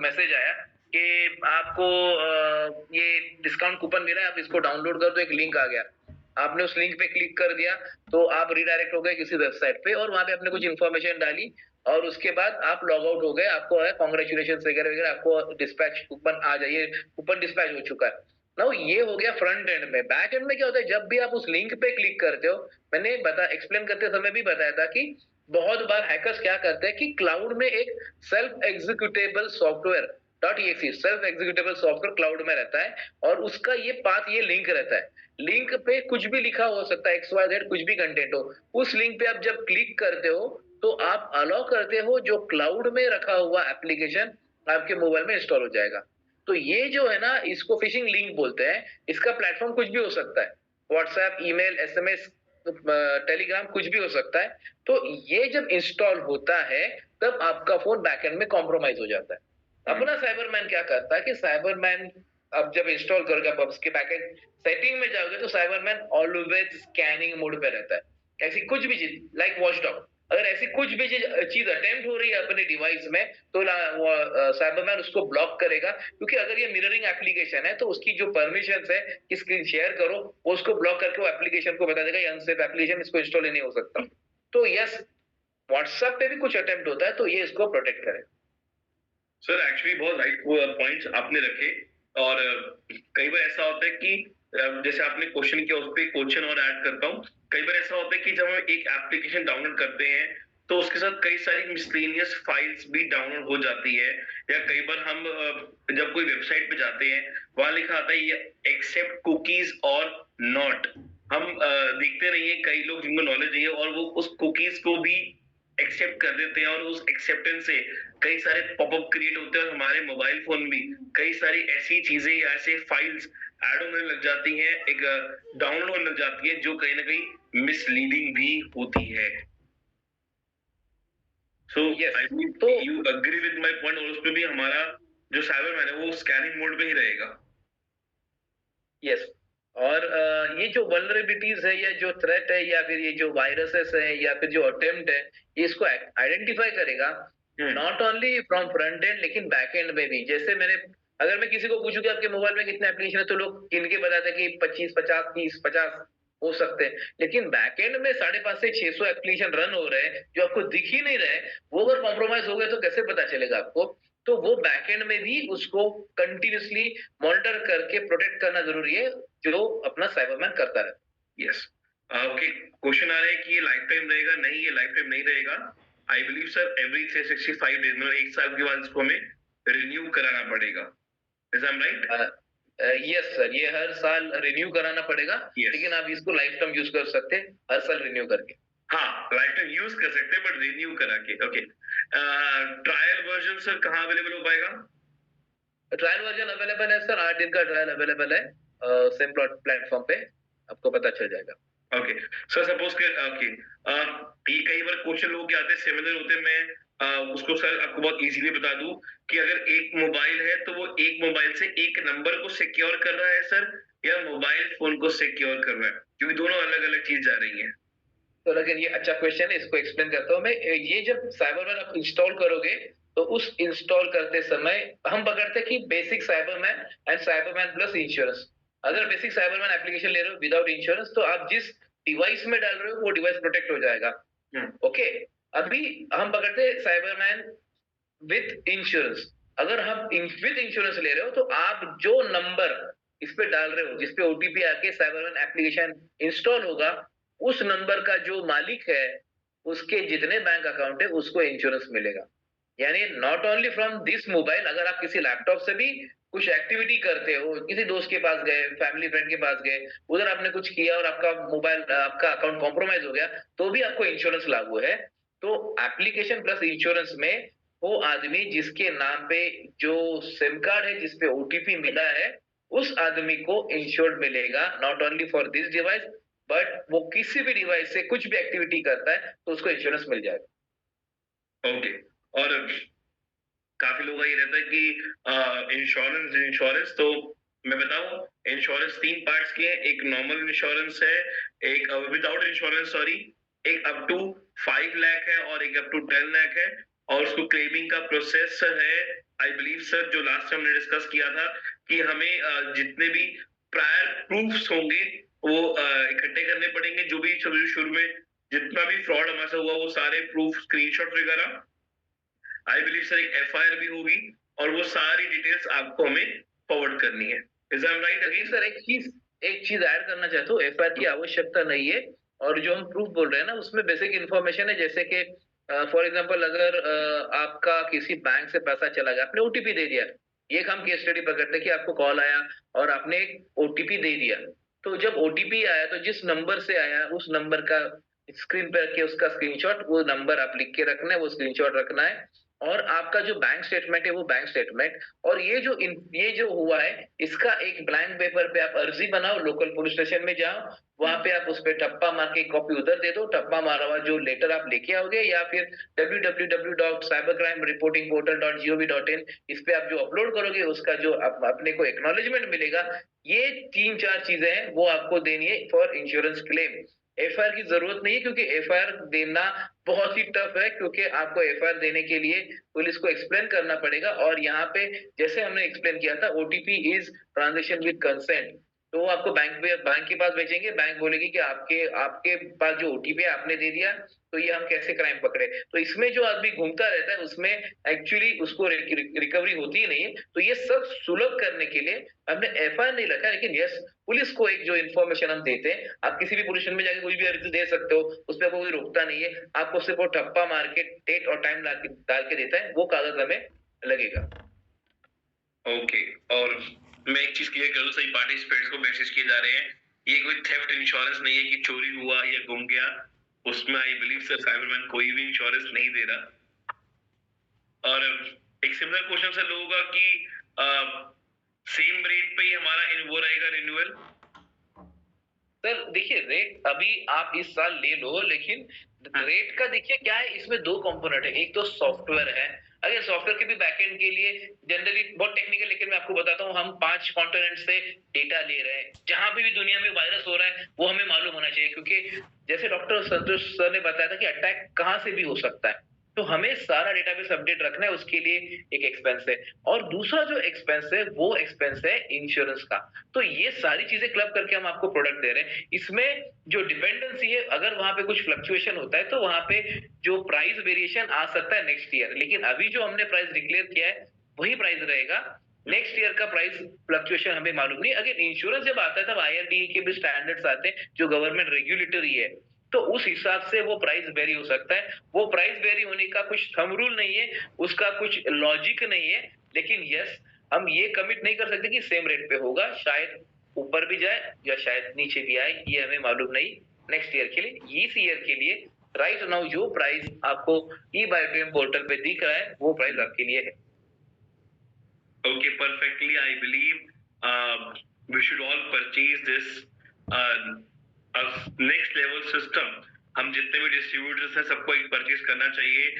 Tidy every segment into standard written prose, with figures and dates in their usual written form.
Message आया कि आपको ये डिस्काउंट कूपन मिला है, आप इसको डाउनलोड कर दो, एक लिंक आ गया। आपने उस लिंक पे क्लिक कर दिया तो आप रिडायरेक्ट हो गए किसी वेबसाइट पे और वहां पे आपने कुछ इन्फॉर्मेशन डाली और उसके बाद आप लॉग आउट हो गए, आपको कांग्रेचुलेशन वगैरह वगैरह, आपको डिस्पैच कूपन आ जाइए, कूपन डिस्पैच हो चुका है। नाउ ये हो गया फ्रंट एंड में। बैक एंड में क्या होता है, जब भी आप उस लिंक पे क्लिक करते हो, मैंने एक्सप्लेन करते समय भी बताया था कि बहुत बार हैकर्स क्या करते हैं कि क्लाउड में एक self executable software .exe self executable software cloud में रहता है और उसका ये पाथ, ये लिंक रहता है। लिंक पे कुछ भी लिखा हो सकता है, XYZ कुछ भी कंटेंट हो, उस लिंक पे आप जब क्लिक करते हो तो आप अलाउ करते हो जो क्लाउड में रखा हुआ एप्लीकेशन आपके मोबाइल में इंस्टॉल हो जाएगा। तो ये जो है ना, इसको फिशिंग लिंक बोलते हैं। इसका प्लेटफॉर्म कुछ भी हो सकता है, व्हाट्सएप, ईमेल, SMS, टेलीग्राम, कुछ भी हो सकता है। तो ये जब इंस्टॉल होता है तब आपका फोन बैकएंड में कॉम्प्रोमाइज हो जाता है। अपना साइबरमैन क्या करता है कि साइबरमैन अब जब इंस्टॉल करोगे, आप उसके बैकएंड सेटिंग में जाओगे तो साइबरमैन ऑलवेज स्कैनिंग मोड पे रहता है। ऐसी कुछ भी चीज लाइक वॉचडॉग, अगर ऐसी कुछ भी चीज अटेम्प्ट हो रही है अपने डिवाइस में तो साइबरमैन उसको ब्लॉक करेगा, क्योंकि अगर ये मिररिंग एप्लीकेशन है तो उसकी जो परमिशन है कि स्क्रीन शेयर करो वो उसको ब्लॉक करके वो एप्लीकेशन को बता देगा ये अनसेफ एप्लीकेशन, इसको इंस्टॉल ही नहीं हो सकता। तो यस, व्हाट्सएप पे भी कुछ अटेम्प्ट होता है तो ये इसको प्रोटेक्ट करेगा। सर एक्चुअली बहुत राइट पॉइंट्स आपने रखे और कई बार ऐसा होता है कि जैसे आपने क्वेश्चन किया उस पर क्वेश्चन और ऐड करता हूँ। कई बार ऐसा होता है कि जब हम एक एप्लीकेशन डाउनलोड करते हैं तो उसके साथ कई सारी मिसलेनियस फाइल्स भी डाउनलोड हो जाती है, या कई बार हम जब कोई वेबसाइट पे जाते हैं वहां लिखा आता है ये एक्सेप्ट कुकीज और नॉट। हम देखते नहीं है कई लोग जिनको नॉलेज नहीं है और वो उस कुकीज को भी एक्सेप्ट कर देते हैं और उस एक्सेप्टेंस से कई सारे पॉपअप क्रिएट होते हैं और हमारे मोबाइल फोन भी कई सारी ऐसी चीजें या ऐसे फाइल्स ऐड होने लग जाती हैं, एक डाउनलोड होने लग जाती है जो कहीं ना कहीं मिसलीडिंग भी होती है। So I think you agree with my point, और उसमें भी हमारा जो साइबरमैन है वो स्कैनिंग मोड पे ही रहेगा। यस, और ये जो वल्नरेबिलिटीज है या जो थ्रेट है या फिर ये जो वायरसेस है या फिर जो अटेम्प्ट है, ये इसको आइडेंटिफाई करेगा not only from front end लेकिन बैक एंड में भी। जैसे मैंने, अगर मैं किसी को पूछूं कि आपके मोबाइल में कितने एप्लीकेशन है तो लोग गिन के बताते हैं कि 25, 50, 30, 50 हो सकते हैं, लेकिन बैक एंड में 550 से 600 एप्लीकेशन रन हो रहे हैं जो आपको दिख ही नहीं रहे। वो अगर कॉम्प्रोमाइज हो गए तो कैसे पता चलेगा आपको? तो वो बैकएंड में भी उसको कंटिन्यूसली मॉनिटर करके प्रोटेक्ट करना जरूरी है, जो अपना साइबरमैन करता रहे। Yes, okay. क्वेश्चन आ रहा है कि ये लाइफ टाइम रहेगा? नहीं, ये लाइफ टाइम नहीं रहेगा। I believe sir every 365 days, मतलब एक साल के बाद इसको हमें रिन्यू कराना पड़ेगा। Is I right? Yes sir, ये हर साल रिन्यू कराना पड़ेगा। लेकिन आप इसको लाइफ टाइम यूज कर सकते हैं हर साल रिन्यू करके। हाँ, लाइफ टाइम यूज कर सकते हैं बट रिन्यू करा के। ओके, ट्रायल वर्जन सर कहाँ अवेलेबल हो पाएगा? ट्रायल वर्जन अवेलेबल है सर, 8 दिन का ट्रायल अवेलेबल है सेम प्लेटफॉर्म पे, आपको पता चल जाएगा। ओके सर, सपोज के ओके, ये कई बार क्वेश्चन लोगों के आते हैं, सिमिलर होते हैं। मैं उसको सर आपको बहुत इजीली बता दूं कि अगर एक मोबाइल है तो वो एक मोबाइल से एक नंबर को सिक्योर कर रहा है सर, या मोबाइल फोन को सिक्योर कर रहा है, क्योंकि दोनों अलग अलग चीज जा रही हैं। तो लेकिन ये अच्छा क्वेश्चन है, इसको एक्सप्लेन करता हूँ मैं। ये जब साइबरमैन आप इंस्टॉल करोगे तो उस इंस्टॉल करते समय हम पकड़ते हैं कि बेसिक साइबरमैन एंड साइबरमैन प्लस इंश्योरेंस। अगर बेसिक साइबरमैन एप्लीकेशन ले रहे हो विदाउट इंश्योरेंस तो आप जिस डिवाइस में डाल रहे हो वो डिवाइस प्रोटेक्ट हो जाएगा। ओके, अभी हम पकड़ते हैं साइबरमैन विथ इंश्योरेंस। अगर हम विथ इंश्योरेंस ले रहे हो तो आप जो नंबर इस पे डाल रहे हो, जिस पे ओटीपी आके साइबरमैन एप्लीकेशन इंस्टॉल होगा, उस नंबर का जो मालिक है उसके जितने बैंक अकाउंट है उसको इंश्योरेंस मिलेगा। यानी not only from this mobile, अगर आप किसी लैपटॉप से भी कुछ एक्टिविटी करते हो, किसी दोस्त के पास गए, फैमिली फ्रेंड के पास गए, उधर आपने कुछ किया और आपका मोबाइल, आपका अकाउंट कॉम्प्रोमाइज हो गया, तो भी आपको इंश्योरेंस लागू है। तो एप्लीकेशन प्लस इंश्योरेंस में वो आदमी जिसके नाम पे जो सिम कार्ड है, जिसपे ओटीपी मिला है, उस आदमी को इंश्योर्ड मिलेगा, not only for this device but वो किसी भी डिवाइस से कुछ भी एक्टिविटी करता है तो उसको इंश्योरेंस मिल जाएगा। ओके, और काफी लोगों का ये रहता है कि इंश्योरेंस इंश्योरेंस, तो मैं बताऊं, इंश्योरेंस 3 पार्ट्स के हैं। एक नॉर्मल इंश्योरेंस है, एक विदाउट इंश्योरेंस सॉरी, एक अप टू 5 लाख है और एक अप टू 10 लाख है, और उसको क्लेमिंग का प्रोसेस है आई बिलीव सर जो लास्ट टाइम हमने डिस्कस किया था कि हमें जितने भी प्रायर प्रूफ्स होंगे वो इकट्ठे करने पड़ेंगे, जो भी शुरू शुरू में जितना भी फ्रॉड हमारे साथ हुआ वो सारे प्रूफ स्क्रीनशॉट वगैरह। आई बिलीव सर एक एफआईआर भी होगी और वो सारी डिटेल्स आपको हमें फॉरवर्ड करनी है। Is I right? Again sir एक चीज ऐड करना चाहता हूँ, एफआईआर की आवश्यकता नहीं है। और जो हम प्रूफ बोल रहे हैं ना उसमें बेसिक इन्फॉर्मेशन है, जैसे कि फॉर एग्जांपल अगर आपका किसी बैंक से पैसा चला गया, आपने ओटीपी दे दिया। ये एक हम केस स्टडी पकड़ते हैं कि आपको कॉल आया और आपने एक ओटीपी दे दिया। तो जब ओटीपी आया तो जिस नंबर से आया उस नंबर का स्क्रीन पे रख के उसका स्क्रीनशॉट, वो नंबर आप लिख के रखना है, वो स्क्रीनशॉट रखना है। और आपका जो बैंक स्टेटमेंट है वो बैंक स्टेटमेंट। और ये जो हुआ है इसका एक ब्लैंक पेपर पे आप अर्जी बनाओ, लोकल पुलिस स्टेशन में जाओ, वहां पे आप उस पे टप्पा मार के कॉपी उधर दे दो, टप्पा मारा हुआ जो लेटर आप लेके आओगे, या फिर www.cybercrimereportingportal.gov.in इस पे आप जो अपलोड करोगे उसका जो अपने को एक्नॉलेजमेंट मिलेगा। ये 3-4 चीजें हैं वो आपको देनी है फॉर इंश्योरेंस क्लेम। एफआईआर की जरूरत नहीं है, क्योंकि एफआईआर देना बहुत ही टफ है, क्योंकि आपको एफआईआर देने के लिए पुलिस को एक्सप्लेन करना पड़ेगा। और यहाँ पे जैसे हमने एक्सप्लेन किया था, OTP is transaction with consent. तो वो आपको बैंक के पास भेजेंगे, बैंक बोलेगी कि आपके आपके पास जो ओटीपी है आपने दे दिया, तो ये हम कैसे क्राइम पकड़े। तो इसमें जो आदमी घूमता रहता है उसमें एक्चुअली उसको रिकवरी होती ही नहीं है। तो ये सब सुलभ करने के लिए हमने एफआईआर नहीं रखा, लेकिन यस, पुलिस को एक जो इन्फॉर्मेशन हम देते हैं, आप किसी भी पुलिस स्टेशन में जाके कोई भी अर्जी दे सकते हो, उस पर कोई रोकता नहीं है। आपको सिर्फ वो ठप्पा मार के डेट और टाइम डाल के देता है, वो कागज हमें लगेगा। ओके, और मैं एक चीज क्लियर कर दूं, सही पार्टिसिपेंट्स को मैसेज किए जा रहे हैं, ये कोई थेफ्ट इंश्योरेंस नहीं है कि चोरी हुआ या गुम गया, उसमें आई बिलीव सर साइबरमैन कोई भी इंश्योरेंस नहीं दे रहा। और एक सिमिलर क्वेश्चन सर लोगों का कि सेम रेट पे ही हमारा वो रहेगा रिन्यूअल। सर देखिए, रेट अभी आप इस साल ले लो, लेकिन रेट का देखिए क्या है, इसमें 2 कंपोनेंट है। एक तो सॉफ्टवेयर है, अगर सॉफ्टवेयर के भी बैकएंड के लिए जनरली बहुत टेक्निकल, लेकिन मैं आपको बताता हूँ, हम 5 कॉन्टिनेंट से डेटा ले रहे हैं। जहां पे भी दुनिया में वायरस हो रहा है वो हमें मालूम होना चाहिए, क्योंकि जैसे डॉक्टर संतोष सर ने बताया था कि अटैक कहाँ से भी हो सकता है। तो हमें सारा डेटाबेस अपडेट रखना है, उसके लिए एक एक्सपेंस है। और दूसरा जो एक्सपेंस है वो एक्सपेंस है इंश्योरेंस का। तो ये सारी चीजें क्लब करके हम आपको प्रोडक्ट दे रहे हैं। इसमें जो डिपेंडेंसी है, अगर वहां पे कुछ फ्लक्चुएशन होता है तो वहां पे जो प्राइस वेरिएशन आ सकता है नेक्स्ट ईयर, लेकिन अभी जो हमने प्राइस डिक्लेयर किया है वही प्राइस रहेगा। नेक्स्ट ईयर का प्राइस फ्लक्चुएशन हमें मालूम नहीं। अगर इंश्योरेंस जब आता है तब आईआरडीए के भी स्टैंडर्ड्स आते हैं जो गवर्नमेंट रेगुलेटरी है, तो उस हिसाब से वो प्राइस वेरी हो सकता है। वो प्राइस वेरी होने का कुछ थंब रूल नहीं है, उसका कुछ लॉजिक नहीं है। लेकिन यस, हम ये कमिट नहीं कर सकते कि सेम रेट पे होगा, शायद ऊपर भी जाए या शायद नीचे भी आए, ये हमें मालूम नहीं नेक्स्ट ईयर के लिए। इस ईयर के लिए राइट नाउ जो प्राइस आपको ई बायोटेम पोर्टल पे दिख रहा है वो प्राइस आपके लिए है। Okay, perfectly. I believe we should all purchase this next level system. हम जितने भी डिस्ट्रीब्यूटर्स हैं सबको एक परचेज करना चाहिए,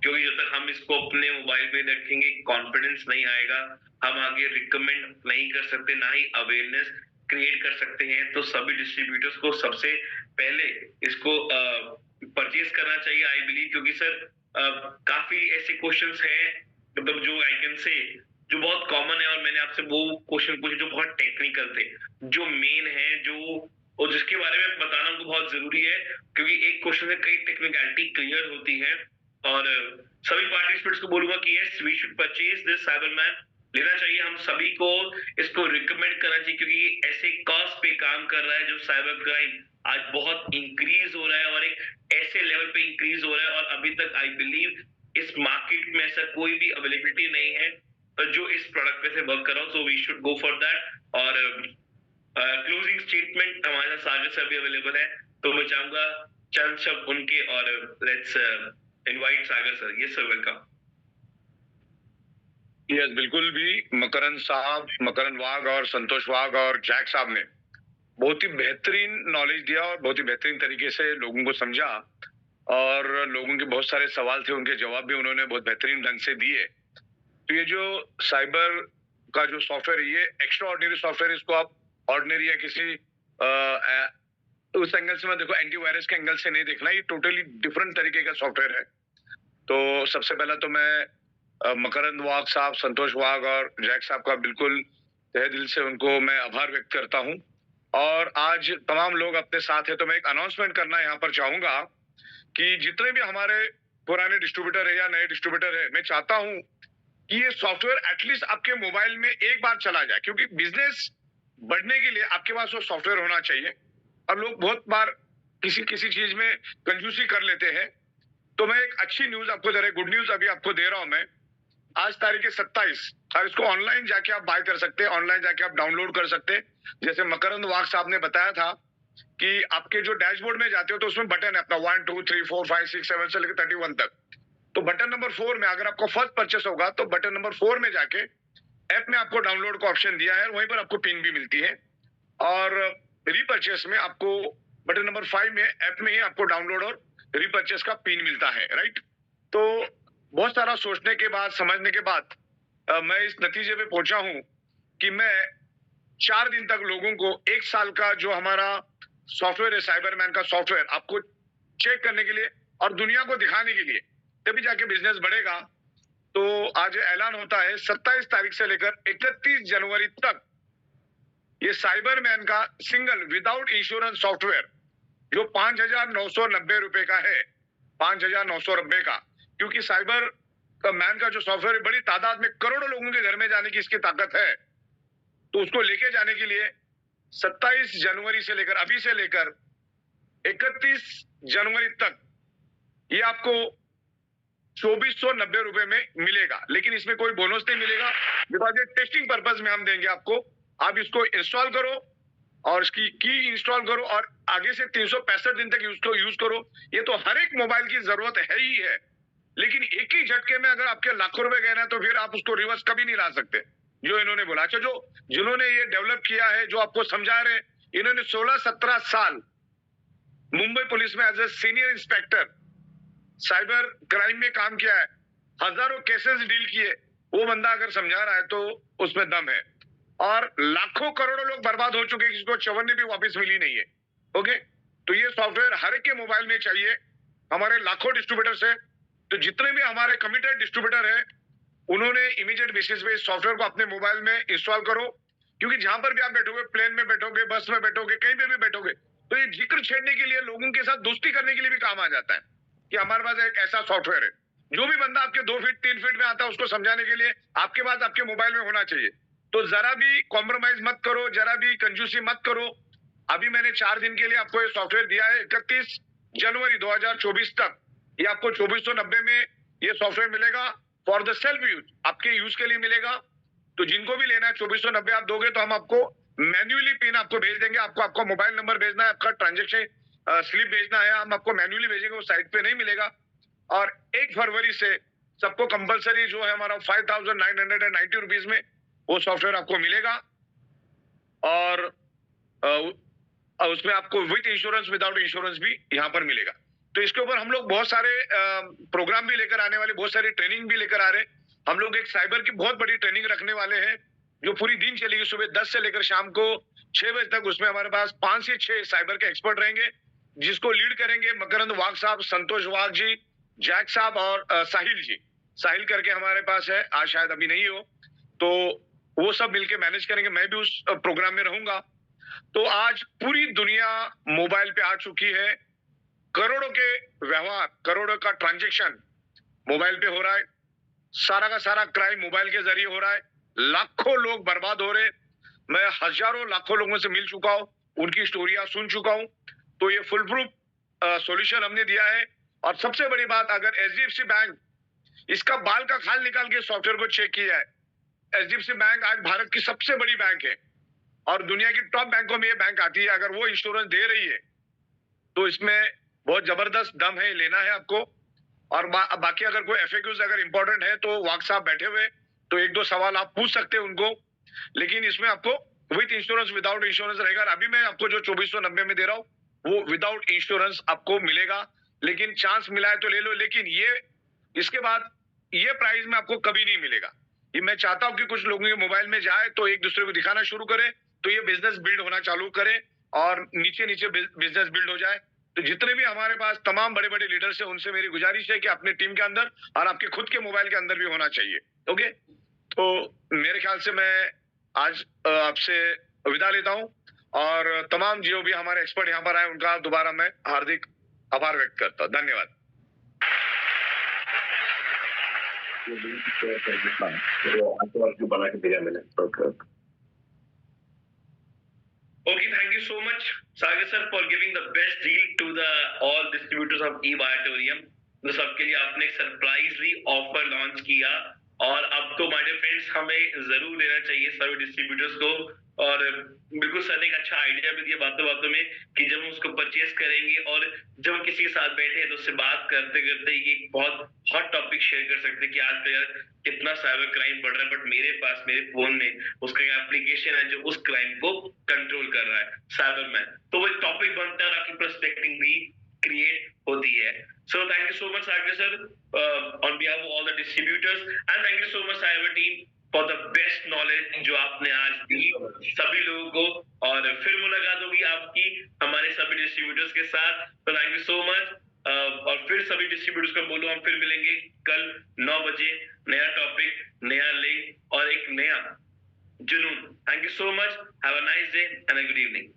क्योंकि जब तक हम इसको अपने मोबाइल में रखेंगे कॉन्फिडेंस नहीं आएगा, हम आगे रिकमेंड नहीं कर सकते, ना ही अवेयरनेस क्रिएट कर सकते हैं। तो सभी डिस्ट्रीब्यूटर्स को सबसे पहले इसको परचेज करना चाहिए आई बिलीव, क्योंकि सर काफी ऐसे क्वेश्चंस हैं मतलब जो आई कैन से जो बहुत कॉमन है, और मैंने आपसे वो क्वेश्चन पूछे जो बहुत टेक्निकल थे, जो मेन है, जो और जिसके बारे में बताना हमको बहुत जरूरी है, क्योंकि एक क्वेश्चन से कई टेक्निकलिटी क्लियर होती है। और सभी पार्टिसिपेंट्स को बोलूंगा कि yes we should purchase this cyberman, लेना चाहिए, हम सभी को इसको रिकमेंड करना चाहिए, क्योंकि ये ऐसे कॉज पे काम कर रहा है जो साइबर क्राइम आज बहुत इंक्रीज हो रहा है और एक ऐसे लेवल पे इंक्रीज हो रहा है, और अभी तक आई बिलीव इस मार्केट में ऐसा कोई भी अवेलेबिलिटी नहीं है जो इस प्रोडक्ट पे से वर्क कर रहा हो। So we should go for that. और क्लोजिंग स्टेटमेंट हमारे साथ सागर सर भी अवेलेबल है, तो मैं चाहूंगा चंद शब्द उनके, और let's invite Sagar sir. Yes sir, welcome. Yes, बिल्कुल भी मकरंद साहब, मकरंद वाघ और संतोष वाघ और जैक साहब ने बहुत ही बेहतरीन नॉलेज दिया और बहुत ही बेहतरीन तरीके से लोगों को समझा, और लोगों के बहुत सारे सवाल थे उनके जवाब भी उन्होंने बहुत बेहतरीन ढंग से दिए। तो ये जो साइबर का जो सॉफ्टवेयर है ये एक्स्ट्रा ऑर्डिनरी सॉफ्टवेयर, इसको आप ऑर्डिनरी या किसी उस एंगल से मैं देखो एंटीवायरस के एंगल से नहीं देखना, ये टोटली डिफरेंट तरीके का सॉफ्टवेयर है। तो सबसे पहला तो मैं मकरंद वाघ साहब, संतोष वाघ और जैक साहब का बिल्कुल तहे दिल से उनको मैं आभार व्यक्त करता हूं। और आज तमाम लोग अपने साथ हैं, तो मैं एक अनाउंसमेंट करना यहाँ पर चाहूंगा कि जितने भी हमारे पुराने डिस्ट्रीब्यूटर है या नए डिस्ट्रीब्यूटर है, मैं चाहता हूं कि ये सॉफ्टवेयर एटलीस्ट आपके मोबाइल में एक बार चला जाए, क्योंकि बिजनेस बढ़ने के लिए आपके पास वो सॉफ्टवेयर होना चाहिए। और लोग बहुत बार किसी किसी चीज में कंजूसी कर लेते हैं। तो मैं एक अच्छी न्यूज आपको दे रहा, गुड न्यूज अभी आपको दे रहा हूं मैं। आज तारीख है 27 और इसको ऑनलाइन जाके आप बाय कर सकते हैं, ऑनलाइन जाके आप डाउनलोड कर सकते हैं। जैसे मकरंद वाघ साहब ने बताया था कि आपके जो डैशबोर्ड में जाते हो तो उसमें बटन है अपना 1 2 3 4 5 6 7 से लेकर 31 तक। तो बटन नंबर 4 में अगर आपको फर्स्ट परचेस होगा तो बटन नंबर 4 में जाके ऐप में आपको डाउनलोड का ऑप्शन दिया है, वहीं पर आपको पिन भी मिलती है। और रीपरचेस में आपको बटन नंबर 5 में ऐप में ही आपको डाउनलोड और रीपरचेस का पिन मिलता है, राइट। तो बहुत सारा सोचने के बाद, समझने के बाद मैं इस नतीजे पे पहुंचा हूं कि मैं 4 दिन तक लोगों को 1 साल का जो हमारा सॉफ्टवेयर है, साइबरमैन का सॉफ्टवेयर, आपको चेक करने के लिए और दुनिया को दिखाने के लिए, तभी जाके बिजनेस बढ़ेगा। तो आज ऐलान होता है 27 तारीख से लेकर 31 जनवरी तक ये साइबरमैन का सिंगल विदाउट इंश्योरेंस सॉफ्टवेयर जो 5,990 रुपए का है, 5,990 का, क्योंकि साइबर का मैन का जो सॉफ्टवेयर बड़ी तादाद में करोड़ों लोगों के घर में जाने की इसकी ताकत है। तो उसको लेके जाने के लिए 27 जनवरी से लेकर, अभी से लेकर 31 जनवरी तक ये आपको 2,490 रुपए में मिलेगा। लेकिन इसमें कोई बोनस नहीं मिलेगा, बिकॉज ये टेस्टिंग पर्पज में हम देंगे आपको। आप इसको इंस्टॉल करो और इसकी की इंस्टॉल करो और आगे से 365 दिन तक इसको यूज करो। ये तो हर एक मोबाइल की जरूरत है ही है, लेकिन एक ही झटके में अगर आपके लाखों रुपए गए ना तो फिर आप उसको रिवर्स कभी नहीं ला सकते, जो इन्होंने बोला। अच्छा, जो जिन्होंने ये डेवलप किया है, जो आपको समझा रहे, इन्होंने 16-17 साल मुंबई पुलिस में as a senior inspector cyber crime में काम किया है, हजारों केसेस डील किए। वो बंदा अगर समझा रहा है तो उसमें दम है। और लाखों करोड़ों लोग बर्बाद हो चुके हैं, किसी को चवन्नी भी वापस मिली नहीं है। ओके, तो ये सॉफ्टवेयर हर एक के मोबाइल में चाहिए। हमारे लाखों डिस्ट्रीब्यूटर्स है, तो जितने भी हमारे कमिटेड डिस्ट्रीब्यूटर है उन्होंने इमीडिएट बेसिस पे इस सॉफ्टवेयर को अपने मोबाइल में इंस्टॉल करो। क्योंकि जहां पर भी आप बैठोगे, प्लेन में बैठोगे, बस में बैठोगे, कहीं पे भी बैठोगे, तो ये जिक्र छेड़ने के लिए, लोगों के साथ दोस्ती करने के लिए भी काम आ जाता है कि हमारे पास एक ऐसा सॉफ्टवेयर है। जो भी बंदा आपके 2 फीट 3 फीट में आता है उसको समझाने के लिए आपके पास आपके मोबाइल में होना चाहिए। तो जरा भी कॉम्प्रोमाइज मत करो, जरा भी कंजूसी मत करो। अभी मैंने 4 दिन के लिए आपको ये सॉफ्टवेयर दिया है, 31 जनवरी 2024 तक ये आपको 2490 में ये सॉफ्टवेयर मिलेगा फॉर द सेल्फ यूज, आपके यूज के लिए मिलेगा। तो जिनको भी लेना है 2490 आप दोगे तो हम आपको मैन्युअली पिन आपको भेज देंगे। आपको आपका मोबाइल नंबर भेजना है, आपका ट्रांजेक्शन स्लिप भेजना है, हम आपको मैन्युअली भेजेंगे, वो साइट पे नहीं मिलेगा। और 1 फरवरी से सबको कंपलसरी जो है हमारा 5,990 रुपीज में वो सॉफ्टवेयर आपको मिलेगा। और उसमें आपको विद इंश्योरेंस विदाउट इंश्योरेंस भी यहाँ पर मिलेगा। तो इसके ऊपर हम लोग बहुत सारे प्रोग्राम भी लेकर आने वाले, बहुत सारी ट्रेनिंग भी लेकर आ रहे हैं। हम लोग एक साइबर की बहुत बड़ी ट्रेनिंग रखने वाले हैं जो पूरी दिन चलेगी, सुबह 10 से लेकर शाम को 6 बजे तक। उसमें हमारे पास 5 से 6 साइबर के एक्सपर्ट रहेंगे, जिसको लीड करेंगे मकरंद वाघ साहब, संतोष वाघ जी, जैक साहब और साहिल जी। साहिल करके हमारे पास है, आज शायद अभी नहीं हो, तो वो सब मिलके मैनेज करेंगे। मैं भी उस प्रोग्राम में रहूंगा। तो आज पूरी दुनिया मोबाइल पे आ चुकी है। करोड़ों के व्यवहार, करोड़ों का ट्रांजैक्शन मोबाइल पे हो रहा है। सारा का सारा क्राइम मोबाइल के जरिए हो रहा है। लाखों लोग बर्बाद हो रहे। मैं हजारों लाखों लोगों से मिल चुका हूं, उनकी स्टोरियां सुन चुका हूं। तो ये फुल प्रूफ सॉल्यूशन हमने दिया है। और सबसे बड़ी बात, अगर एचडीएफसी बैंक इसका बाल का खाल निकाल के सॉफ्टवेयर को चेक किया है, एचडीएफसी बैंक आज भारत की सबसे बड़ी बैंक है और दुनिया की टॉप बैंकों में ये बैंक आती है। अगर वो इंश्योरेंस दे रही है तो इसमें बहुत जबरदस्त दम है, लेना है आपको। और बाकी अगर कोई एफएक्यूज अगर इंपॉर्टेंट है तो वाघ साहब बैठे हुए, तो 1-2 सवाल आप पूछ सकते हैं उनको। लेकिन इसमें आपको विद इंश्योरेंस विदाउट इंश्योरेंस रहेगा। अभी मैं आपको जो 2490 में दे रहा हूं वो विदाउट इंश्योरेंस आपको मिलेगा। लेकिन चांस मिला है तो ले लो। लेकिन ये इसके बाद ये प्राइस में आपको कभी नहीं मिलेगा। ये मैं चाहता हूं कि कुछ लोगों के मोबाइल में जाए तो एक दूसरे को दिखाना शुरू करे, तो ये बिजनेस बिल्ड होना चालू करे और नीचे नीचे बिजनेस बिल्ड हो जाए। तो जितने भी हमारे पास तमाम बड़े बड़े लीडर्स हैं, उनसे मेरी गुजारिश है कि अपने टीम के अंदर और आपके खुद के मोबाइल के अंदर भी होना चाहिए। ओके, तो मेरे ख्याल से मैं आज आपसे विदा लेता हूं और तमाम जो भी हमारे एक्सपर्ट यहाँ पर आए उनका दोबारा मैं हार्दिक आभार व्यक्त करता हूं। धन्यवाद। बना के दिया मैंने। Okay, thank you so much, Sagar sir, for giving the best deal to the all distributors of eViatorium. तो सबके लिए आपने एक सरप्राइजली ऑफर लॉन्च किया और अब तो माय डियर फ्रेंड्स हमें जरूर लेना चाहिए सभी डिस्ट्रीब्यूटर्स को। और बिल्कुल सर ने एक अच्छा आइडिया भी दिया बातों बातों में कि जब हम उसको परचेस करेंगे और जब हम किसी के साथ बैठे हैं तो उससे बात करते करते ये एक बहुत हॉट टॉपिक शेयर कर सकते हैं कि आजकल यार कितना साइबर क्राइम बढ़ रहा है, बट मेरे पास मेरे फोन में उसका एक एप्लीकेशन है जो उस क्राइम को कंट्रोल कर रहा है, साइबरमैन। तो वो एक टॉपिक बनता है और आपकी पर्सपेक्टिव भी क्रिएट होती है। So thank you so much, Sagar sir, on behalf of all the distributors, and thank you so much, Cyber team, for the best knowledge जो आपने आज दी सभी लोगों को। और फिर मुलाकात होगी आपकी हमारे सभी डिस्ट्रीब्यूटर्स के साथ। तो थैंक यू सो मच। और फिर सभी डिस्ट्रीब्यूटर्स को बोलो हम फिर मिलेंगे कल 9 बजे, नया टॉपिक, नया लिंक और एक नया जुनून। Thank you so much, have a nice day and a good evening.